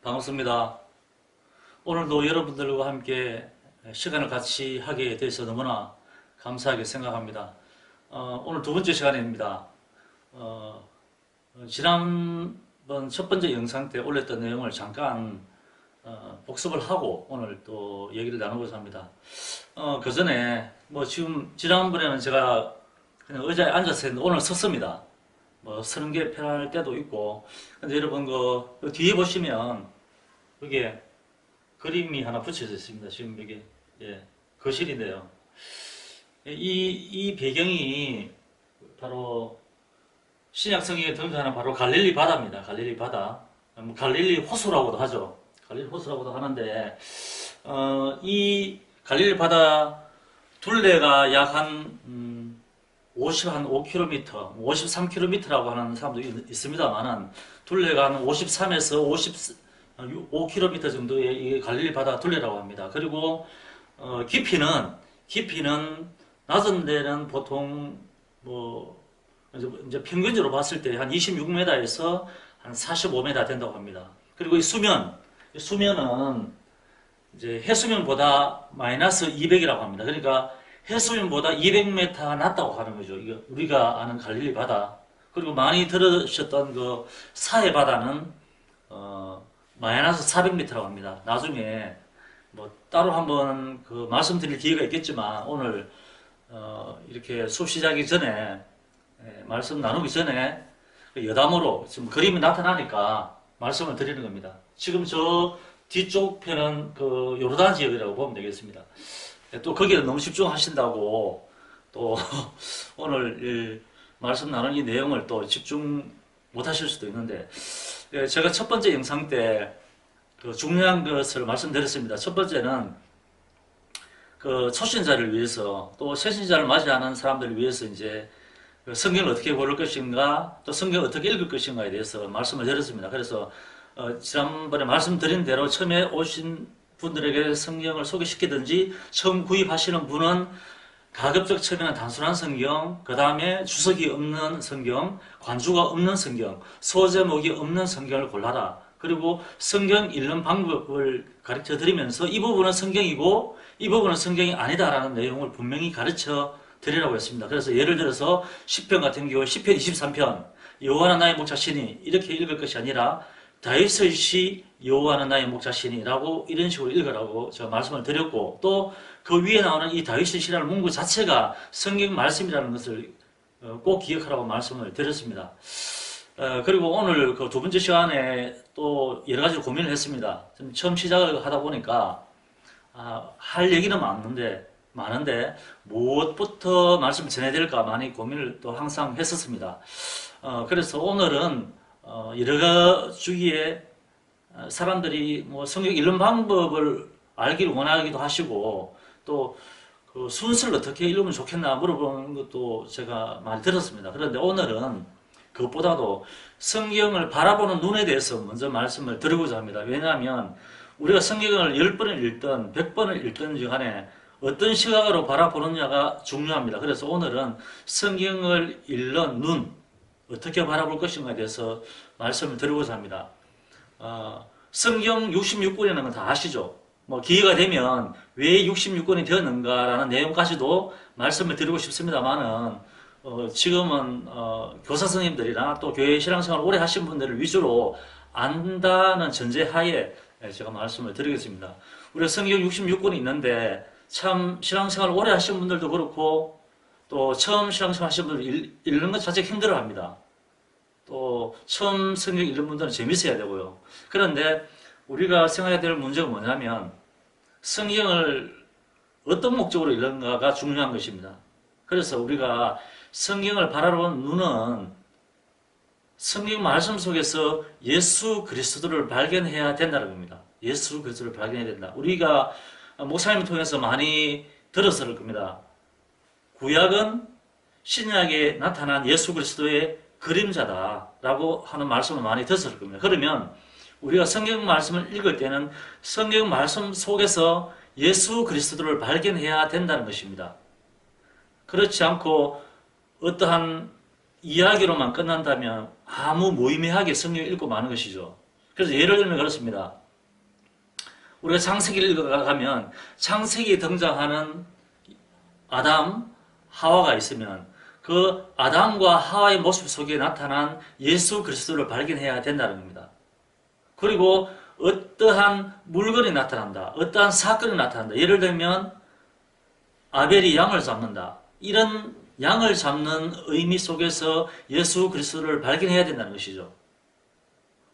반갑습니다. 오늘도 여러분들과 함께 시간을 같이 하게 돼서 너무나 감사하게 생각합니다. 오늘 두 번째 시간입니다. 지난번 첫 번째 영상 때 올렸던 내용을 잠깐 복습을 하고 오늘 또 얘기를 나누고자 합니다. 그 전에 지금 지난번에는 제가 그냥 의자에 앉아서 했는데 오늘 섰습니다. 서는 게 편할 때도 있고. 근데 여러분 그 뒤에 보시면 여기에 그림이 하나 붙여져 있습니다. 지금 여기 거실인데요. 이 배경이 바로 신약 성경에 등장하는 바로 갈릴리 바다입니다. 갈릴리 바다. 갈릴리 호수라고도 하죠. 갈릴리 호수라고도 하는데 이 갈릴리 바다 둘레가 약 한 5km, 53km라고 하는 사람도 있습니다만은 둘레가 한 53에서 5km 정도의 이 갈릴리 바다 둘레라고 합니다. 그리고 깊이는 낮은 데는 보통 이제 평균적으로 봤을 때 한 26m에서 한 45m 된다고 합니다. 그리고 이 수면은 이제 해수면보다 마이너스 200이라고 합니다. 그러니까 해수면보다 200m 낮다고 하는 거죠. 이거 우리가 아는 갈릴리 바다. 그리고 많이 들으셨던 그 사해 바다는 마이너스 400m라고 합니다. 나중에 따로 한번 그 말씀드릴 기회가 있겠지만 오늘 이렇게 수업 시작하기 전에 말씀 나누기 전에 여담으로 지금 그림이 나타나니까 말씀을 드리는 겁니다. 지금 저 뒤쪽 편은 그 요르단 지역이라고 보면 되겠습니다. 또 거기에 너무 집중하신다고 또 오늘 말씀 나눈 이 내용을 또 집중 못 하실 수도 있는데 제가 첫 번째 영상 때 그 중요한 것을 말씀드렸습니다. 첫 번째는 그 초신자를 위해서 또 새신자를 맞이하는 사람들을 위해서 이제 그 성경을 어떻게 고를 것인가 또 성경을 어떻게 읽을 것인가에 대해서 말씀을 드렸습니다. 그래서 지난번에 말씀드린 대로 처음에 오신 분들에게 성경을 소개시키든지 처음 구입하시는 분은 가급적 처음에는 단순한 성경, 그 다음에 주석이 없는 성경, 관주가 없는 성경, 소제목이 없는 성경을 골라라. 그리고 성경 읽는 방법을 가르쳐 드리면서 이 부분은 성경이고 이 부분은 성경이 아니다라는 내용을 분명히 가르쳐 드리라고 했습니다. 그래서 예를 들어서 시편 같은 경우 시편 23편 여호와는 나의 목자시니 이렇게 읽을 것이 아니라 다윗의 시 여호와는 나의 목자시니라고 이런 식으로 읽으라고 제가 말씀을 드렸고 또 그 위에 나오는 이 다윗의 시라는 문구 자체가 성경 말씀이라는 것을 꼭 기억하라고 말씀을 드렸습니다. 그리고 오늘 그 두 번째 시간에 또 여러 가지 고민을 했습니다. 처음 시작을 하다 보니까 할 얘기는 많은데 무엇부터 말씀을 전해야 될까 많이 고민을 또 항상 했었습니다. 그래서 오늘은 여러 주기에 사람들이 성경 읽는 방법을 알기를 원하기도 하시고 또 그 순서를 어떻게 읽으면 좋겠나 물어보는 것도 제가 많이 들었습니다. 그런데 오늘은 그것보다도 성경을 바라보는 눈에 대해서 먼저 말씀을 드리고자 합니다. 왜냐하면 우리가 성경을 10번을 읽든 100번을 읽든 간에 어떤 시각으로 바라보느냐가 중요합니다. 그래서 오늘은 성경을 읽는 눈, 어떻게 바라볼 것인가에 대해서 말씀을 드리고자 합니다. 성경 66권이라는 건 다 아시죠? 기회가 되면 왜 66권이 되었는가라는 내용까지도 말씀을 드리고 싶습니다만은 지금은 교사 선생님들이나 또 교회 신앙생활을 오래 하신 분들을 위주로 안다는 전제하에 제가 말씀을 드리겠습니다. 우리가 성경 66권이 있는데 참 신앙생활을 오래 하신 분들도 그렇고 또 처음 신앙생활 하신 분들 읽는 것 자체가 힘들어합니다. 또 처음 성경 읽는 분들은 재밌어야 되고요. 그런데 우리가 생각해야 될 문제가 뭐냐면 성경을 어떤 목적으로 읽는가가 중요한 것입니다. 그래서 우리가 성경을 바라보는 눈은 성경 말씀 속에서 예수 그리스도를 발견해야 된다는 겁니다. 예수 그리스도를 발견해야 된다. 우리가 목사님을 통해서 많이 들어서 그럴 겁니다. 구약은 신약에 나타난 예수 그리스도의 그림자다라고 하는 말씀을 많이 들었을 겁니다. 그러면 우리가 성경 말씀을 읽을 때는 성경 말씀 속에서 예수 그리스도를 발견해야 된다는 것입니다. 그렇지 않고 어떠한 이야기로만 끝난다면 아무 무의미하게 성경을 읽고 마는 것이죠. 그래서 예를 들면 그렇습니다. 우리가 창세기를 읽어가면 창세기에 등장하는 아담, 하와가 있으면 그 아담과 하와의 모습 속에 나타난 예수 그리스도를 발견해야 된다는 겁니다. 그리고 어떠한 물건이 나타난다. 어떠한 사건이 나타난다. 예를 들면 아벨이 양을 잡는다. 이런 양을 잡는 의미 속에서 예수 그리스도를 발견해야 된다는 것이죠.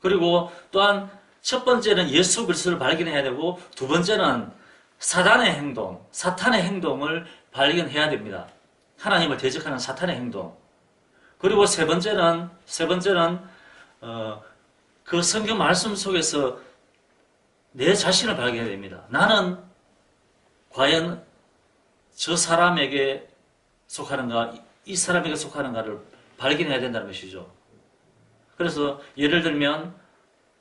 그리고 또한 첫 번째는 예수 그리스도를 발견해야 되고 두 번째는 사단의 행동, 사탄의 행동을 발견해야 됩니다. 하나님을 대적하는 사탄의 행동. 그리고 세 번째는 그 성경 말씀 속에서 내 자신을 발견해야 됩니다. 나는 과연 저 사람에게 속하는가, 이 사람에게 속하는가를 발견해야 된다는 것이죠. 그래서 예를 들면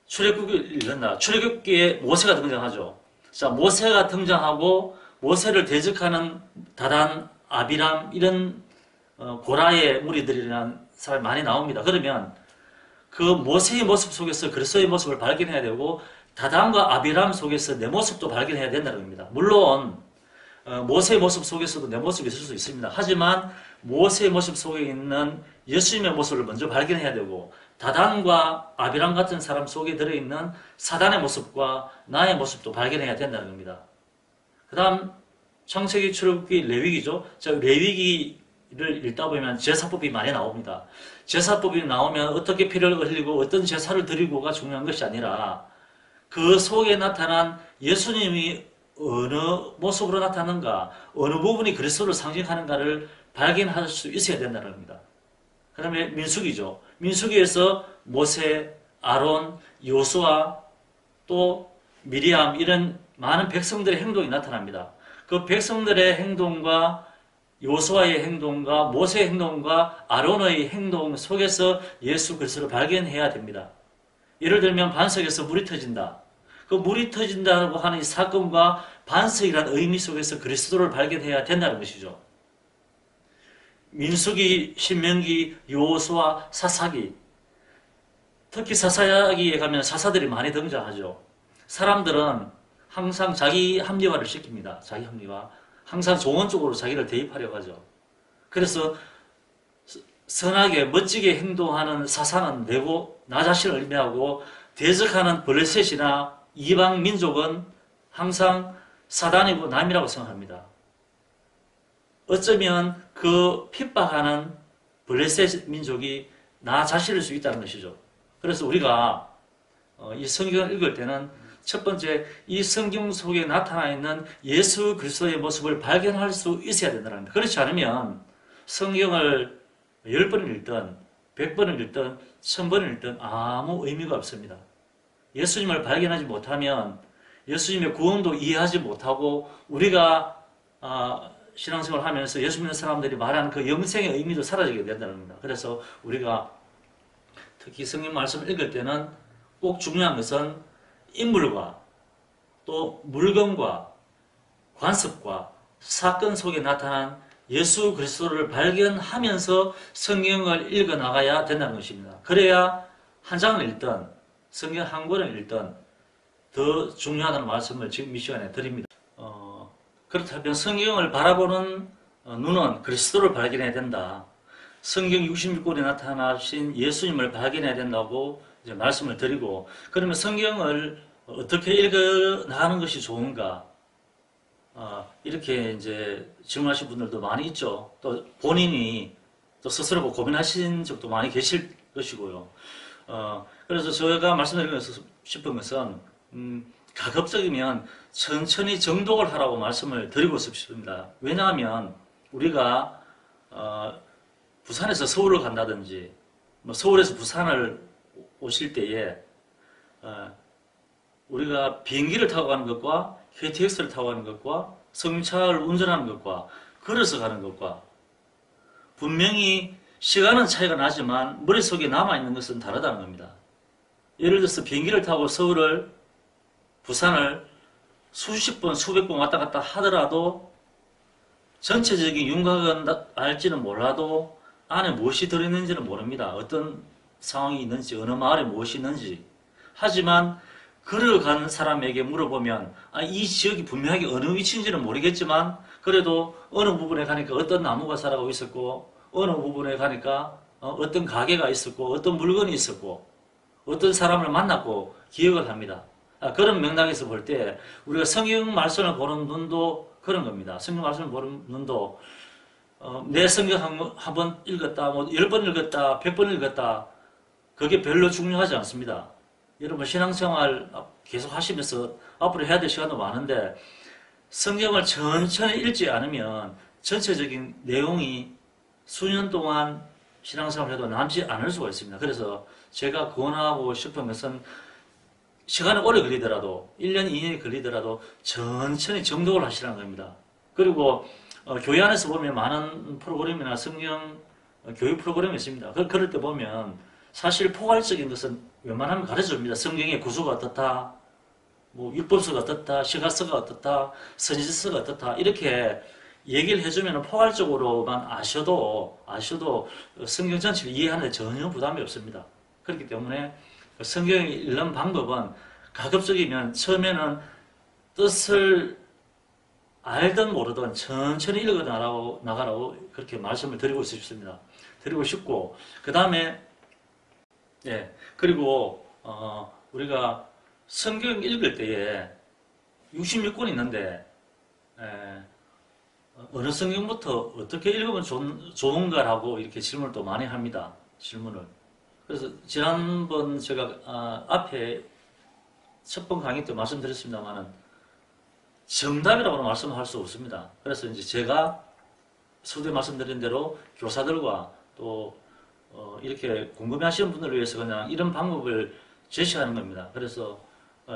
출애굽기를 읽는다. 출애굽기에 모세가 등장하죠. 자, 모세가 등장하고 모세를 대적하는 다단, 아비람 이런 고라의 무리들이라는 사람이 많이 나옵니다. 그러면 그 모세의 모습 속에서 그리스도의 모습을 발견해야 되고 다단과 아비람 속에서 내 모습도 발견해야 된다는 겁니다. 물론 모세의 모습 속에서도 내 모습이 있을 수 있습니다. 하지만 모세의 모습 속에 있는 예수님의 모습을 먼저 발견해야 되고 다단과 아비람 같은 사람 속에 들어있는 사단의 모습과 나의 모습도 발견해야 된다는 겁니다. 그 다음 창세기, 출애굽기, 레위기죠. 자, 레위기를 읽다 보면 제사법이 많이 나옵니다. 제사법이 나오면 어떻게 피를 흘리고 어떤 제사를 드리고가 중요한 것이 아니라 그 속에 나타난 예수님이 어느 모습으로 나타나는가, 어느 부분이 그리스도를 상징하는가를 발견할 수 있어야 된다는 겁니다. 그 다음에 민수기죠. 민수기에서 모세, 아론, 요수아, 또 미리암 이런 많은 백성들의 행동이 나타납니다. 그 백성들의 행동과 요수아의 행동과 모세의 행동과 아론의 행동 속에서 예수 그리스도를 발견해야 됩니다. 예를 들면 반석에서 물이 터진다. 그 물이 터진다고 하는 이 사건과 반석이라는 의미 속에서 그리스도를 발견해야 된다는 것이죠. 민수기, 신명기, 여호수아, 사사기. 특히 사사기에 가면 사사들이 많이 등장하죠. 사람들은 항상 자기 합리화를 시킵니다. 자기 합리화. 항상 좋은 쪽으로 자기를 대입하려고 하죠. 그래서 선하게 멋지게 행동하는 사사는 내고 나 자신을 의미하고 대적하는 블레셋이나 이방 민족은 항상 사단이고 남이라고 생각합니다. 어쩌면 그 핍박하는 블레셋 민족이 나 자신일 수 있다는 것이죠. 그래서 우리가 이 성경을 읽을 때는 첫 번째, 이 성경 속에 나타나 있는 예수 그리스도의 모습을 발견할 수 있어야 된다는 겁니다. 그렇지 않으면 성경을 10번을 읽든 100번을 읽든 1000번을 읽든 아무 의미가 없습니다. 예수님을 발견하지 못하면 예수님의 구원도 이해하지 못하고 우리가 신앙생활을 하면서 예수 믿는 사람들이 말하는 그 영생의 의미도 사라지게 된다는 겁니다. 그래서 우리가 특히 성경 말씀을 읽을 때는 꼭 중요한 것은 인물과 또 물건과 관습과 사건 속에 나타난 예수 그리스도를 발견하면서 성경을 읽어 나가야 된다는 것입니다. 그래야 한 장을 읽든 성경 한 권을 읽든 더 중요하다는 말씀을 지금 이 시간에 드립니다. 그렇다면 성경을 바라보는 눈은 그리스도를 발견해야 된다. 성경 66권에 나타나신 예수님을 발견해야 된다고 이제 말씀을 드리고, 그러면 성경을 어떻게 읽어 나가는 것이 좋은가? 이렇게 이제 질문하신 분들도 많이 있죠. 또 본인이 또 스스로 고민하신 적도 많이 계실 것이고요. 그래서 제가 말씀드리고 싶은 것은, 가급적이면 천천히 정독을 하라고 말씀을 드리고 싶습니다. 왜냐하면 우리가 부산에서 서울을 간다든지 서울에서 부산을 오실 때에 우리가 비행기를 타고 가는 것과 KTX를 타고 가는 것과 승용차를 운전하는 것과 걸어서 가는 것과 분명히 시간은 차이가 나지만 머릿속에 남아있는 것은 다르다는 겁니다. 예를 들어서 비행기를 타고 서울을 부산을 수십 번, 수백 번 왔다 갔다 하더라도 전체적인 윤곽은 알지는 몰라도 안에 무엇이 들어있는지는 모릅니다. 어떤 상황이 있는지, 어느 마을에 무엇이 있는지. 하지만 걸어가는 사람에게 물어보면 이 지역이 분명하게 어느 위치인지는 모르겠지만 그래도 어느 부분에 가니까 어떤 나무가 자라고 있었고 어느 부분에 가니까 어떤 가게가 있었고 어떤 물건이 있었고 어떤 사람을 만났고 기억을 합니다. 그런 맥락에서 볼 때 우리가 성경 말씀을 보는 눈도 그런 겁니다. 성경 말씀을 보는 눈도 내 성경 한 번 읽었다, 뭐 10번 읽었다, 100번 읽었다 그게 별로 중요하지 않습니다. 여러분 신앙생활 계속 하시면서 앞으로 해야 될 시간도 많은데 성경을 천천히 읽지 않으면 전체적인 내용이 수년 동안 신앙생활을 해도 남지 않을 수가 있습니다. 그래서 제가 권하고 싶은 것은 시간이 오래 걸리더라도 1년, 2년이 걸리더라도 천천히 정독을 하시라는 겁니다. 그리고 교회 안에서 보면 많은 프로그램이나 성경 교육 프로그램이 있습니다. 그럴 때 보면 사실 포괄적인 것은 웬만하면 가르쳐줍니다. 성경의 구조가 어떻다, 뭐 율법서가 어떻다, 시가서가 어떻다, 선지서가 어떻다 이렇게 얘기를 해주면 포괄적으로만 아셔도 성경 전체를 이해하는 데 전혀 부담이 없습니다. 그렇기 때문에 성경을 읽는 방법은 가급적이면 처음에는 뜻을 알든 모르든 천천히 읽어 나가라고 그렇게 말씀을 드리고 싶습니다. 드리고 싶고 그 다음에 그리고 우리가 성경 읽을 때에 66권 있는데 어느 성경부터 어떻게 읽으면 좋은가라고 이렇게 질문을 또 많이 합니다. 질문을. 그래서 지난번 제가 앞에 첫 번 강의 때 말씀드렸습니다만은 정답이라고는 말씀할 수 없습니다. 그래서 이제 제가 서두에 말씀드린 대로 교사들과 또 이렇게 궁금해하시는 분들을 위해서 그냥 이런 방법을 제시하는 겁니다. 그래서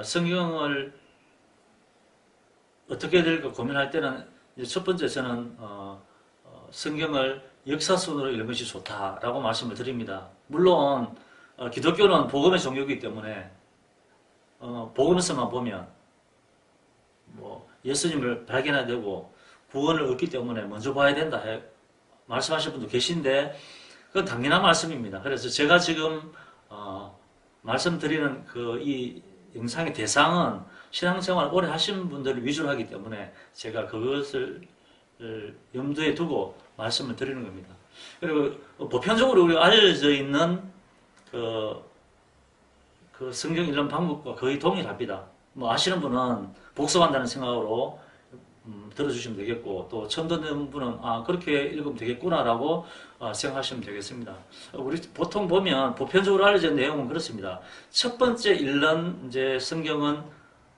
성경을 어떻게 해야 될까 고민할 때는 이제 첫 번째 저는 성경을 역사순으로 읽는 것이 좋다라고 말씀을 드립니다. 물론 기독교는 복음의 종교이기 때문에 복음서만 보면 뭐 예수님을 발견해야 되고 구원을 얻기 때문에 먼저 봐야 된다 말씀하신 분도 계신데 그건 당연한 말씀입니다. 그래서 제가 지금 말씀드리는 이 영상의 대상은 신앙생활 오래 하신 분들을 위주로 하기 때문에 제가 그것을 염두에 두고 말씀을 드리는 겁니다. 그리고 보편적으로 우리가 알려져 있는 그 성경 읽는 방법과 거의 동일합니다. 뭐 아시는 분은 복습한다는 생각으로 들어주시면 되겠고 또 처음 듣는 분은 그렇게 읽으면 되겠구나라고 생각하시면 되겠습니다. 우리 보통 보면 보편적으로 알려진 내용은 그렇습니다. 첫 번째 읽는 이제 성경은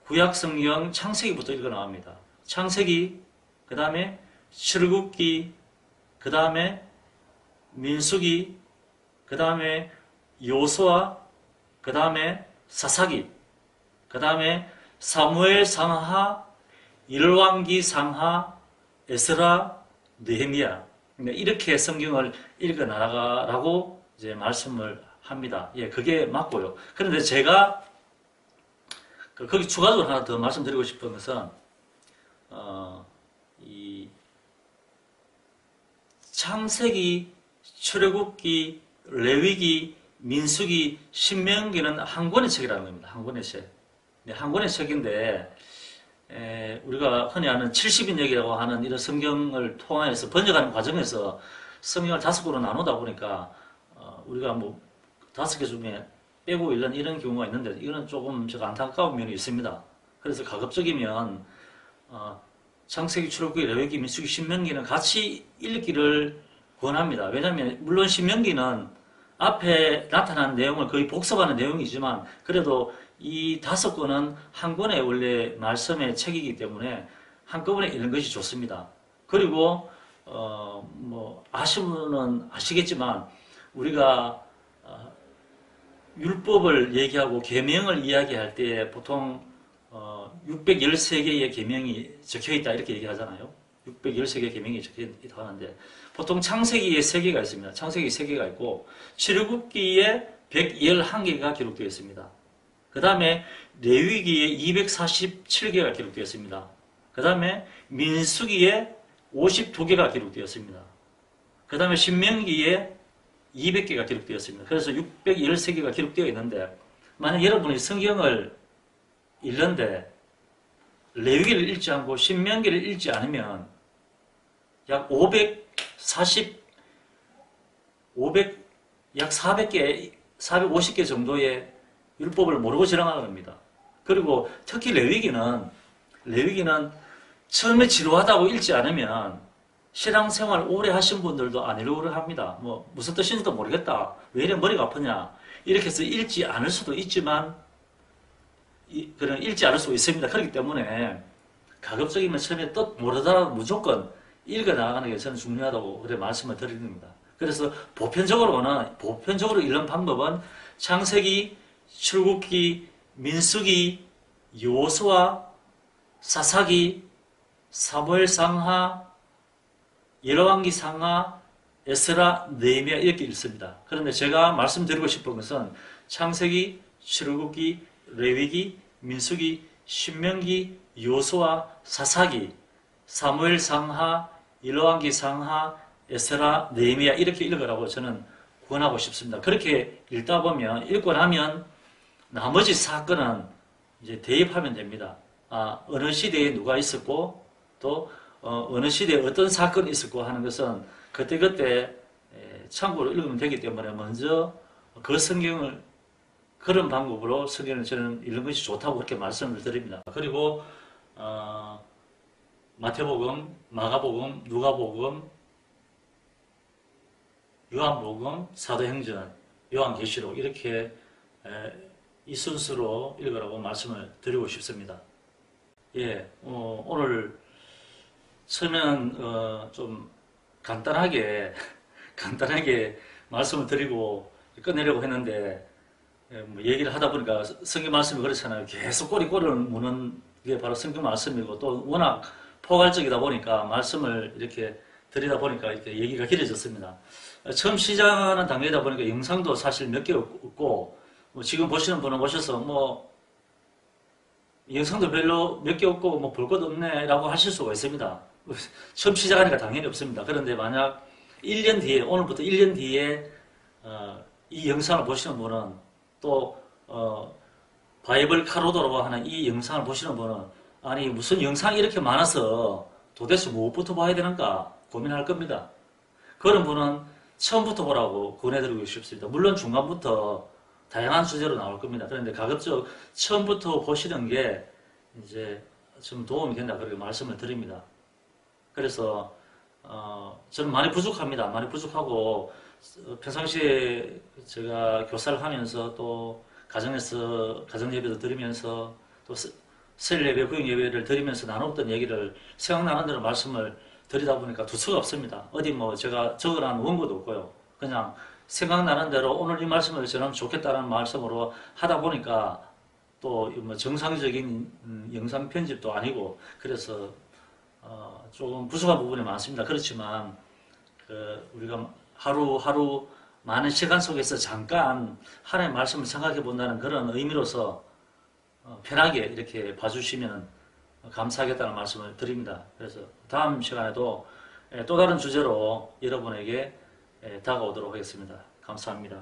구약 성경 창세기부터 읽어 나갑니다. 창세기, 그 다음에 출애굽기, 그 다음에 민수기, 그 다음에 요수아, 그 다음에 사사기, 그 다음에 사무엘 상하, 열왕기 상하, 에스라, 느헤미야 이렇게 성경을 읽어 나가라고 이제 말씀을 합니다. 그게 맞고요. 그런데 제가 거기 추가적으로 하나 더 말씀드리고 싶은 것은 이 창세기, 출애굽기, 레위기, 민수기, 신명기는 한 권의 책이라는 겁니다. 한 권의 책. 한 권의 책인데 우리가 흔히 아는 70인역이라고 하는 이런 성경을 통해서 번역하는 과정에서 성경을 5권으로 나누다 보니까 우리가 뭐 5개 중에 빼고 읽는 이런 경우가 있는데 이거는 조금 제가 안타까운 면이 있습니다. 그래서 가급적이면 창세기, 출애굽기, 레위기, 민수기, 신명기는 같이 읽기를 권합니다. 왜냐하면 물론 신명기는 앞에 나타난 내용을 거의 복습하는 내용이지만 그래도 이 5권은 한 권의 원래 말씀의 책이기 때문에 한꺼번에 읽는 것이 좋습니다. 그리고 뭐 아시는 분은 아시겠지만 우리가 율법을 얘기하고 계명을 이야기할 때 보통 613개의 계명이 적혀있다 이렇게 얘기하잖아요. 613개의 계명이 적혀있다고 하는데 보통 창세기에 3개가 있습니다. 창세기 3개가 있고 출애굽기에 111개가 기록되어 있습니다. 그 다음에 레위기에 247개가 기록되어 있습니다. 그 다음에 민수기에 52개가 기록되었습니다. 그 다음에 신명기에 200개가 기록되었습니다. 그래서 613개가 기록되어 있는데 만약 여러분이 성경을 읽는데 레위기를 읽지 않고 신명기를 읽지 않으면 약 400개, 450개 정도의 율법을 모르고 지나가는 겁니다. 그리고 특히 레위기는 처음에 지루하다고 읽지 않으면 신앙생활 오래 하신 분들도 안 읽으려 합니다. 뭐 무슨 뜻인지도 모르겠다. 왜 이래 머리가 아프냐. 이렇게 해서 읽지 않을 수도 있지만 그런 읽지 않을 수 있습니다. 그렇기 때문에 가급적이면 처음에 뜻 모르더라도 무조건 읽어 나가는 게 저는 중요하다고 그래 말씀을 드리는 겁니다. 그래서 보편적으로 읽는 방법은 창세기, 출국기, 민수기, 여호수아, 사사기, 사무엘상하, 열왕기 상하, 에스라, 느헤미야 이렇게 읽습니다. 그런데 제가 말씀드리고 싶은 것은 창세기, 출국기, 레위기, 민수기, 신명기, 여호수아, 사사기, 사무엘상하, 열왕기 상하, 에스라, 느헤미야 이렇게 읽으라고 저는 권하고 싶습니다. 그렇게 읽다 보면 읽고 나면 나머지 사건은 이제 대입하면 됩니다. 어느 시대에 누가 있었고 또 어느 시대에 어떤 사건이 있었고 하는 것은 그때그때 참고로 읽으면 되기 때문에 먼저 그 성경을 그런 방법으로 성경을 저는 읽는 것이 좋다고 그렇게 말씀을 드립니다. 그리고 마태복음, 마가복음, 누가복음, 요한복음, 사도행전, 요한계시록 이렇게 이 순서로 읽으라고 말씀을 드리고 싶습니다. 예, 오늘 처음에는 좀 간단하게 말씀을 드리고 끝내려고 했는데 뭐 얘기를 하다 보니까 성경 말씀이 그렇잖아요. 계속 꼬리꼬리를 무는 게 바로 성경 말씀이고 또 워낙 포괄적이다 보니까 말씀을 이렇게 드리다 보니까 이렇게 얘기가 길어졌습니다. 처음 시작하는 단계이다 보니까 영상도 사실 몇 개 없고 뭐 지금 보시는 분은 오셔서 뭐 영상도 별로 몇 개 없고 뭐 볼 것 없네 라고 하실 수가 있습니다. 처음 시작하니까 당연히 없습니다. 그런데 만약 1년 뒤에 오늘부터 1년 뒤에 이 영상을 보시는 분은 또 바이블 카로도라고 하는 이 영상을 보시는 분은 아니 무슨 영상이 이렇게 많아서 도대체 무엇부터 봐야 되는가 고민할 겁니다. 그런 분은 처음부터 보라고 권해드리고 싶습니다. 물론 중간부터 다양한 주제로 나올 겁니다. 그런데 가급적 처음부터 보시는 게 이제 좀 도움이 된다 그렇게 말씀을 드립니다. 그래서 저는 많이 부족합니다. 많이 부족하고 평상시에 제가 교사를 하면서 또 가정에서 가정예배도 드리면서 또 설 예배, 구역 예배를 드리면서 나눴던 얘기를 생각나는 대로 말씀을 드리다 보니까 두서가 없습니다. 어디 뭐 제가 적어놓은 원고도 없고요. 그냥 생각나는 대로 오늘 이 말씀을 전하면 좋겠다는 말씀으로 하다 보니까 또 뭐 정상적인 영상 편집도 아니고 그래서 조금 부족한 부분이 많습니다. 그렇지만 우리가 하루하루 많은 시간 속에서 잠깐 하나님의 말씀을 생각해 본다는 그런 의미로서 편하게 이렇게 봐주시면 감사하겠다는 말씀을 드립니다. 그래서 다음 시간에도 또 다른 주제로 여러분에게 다가오도록 하겠습니다. 감사합니다.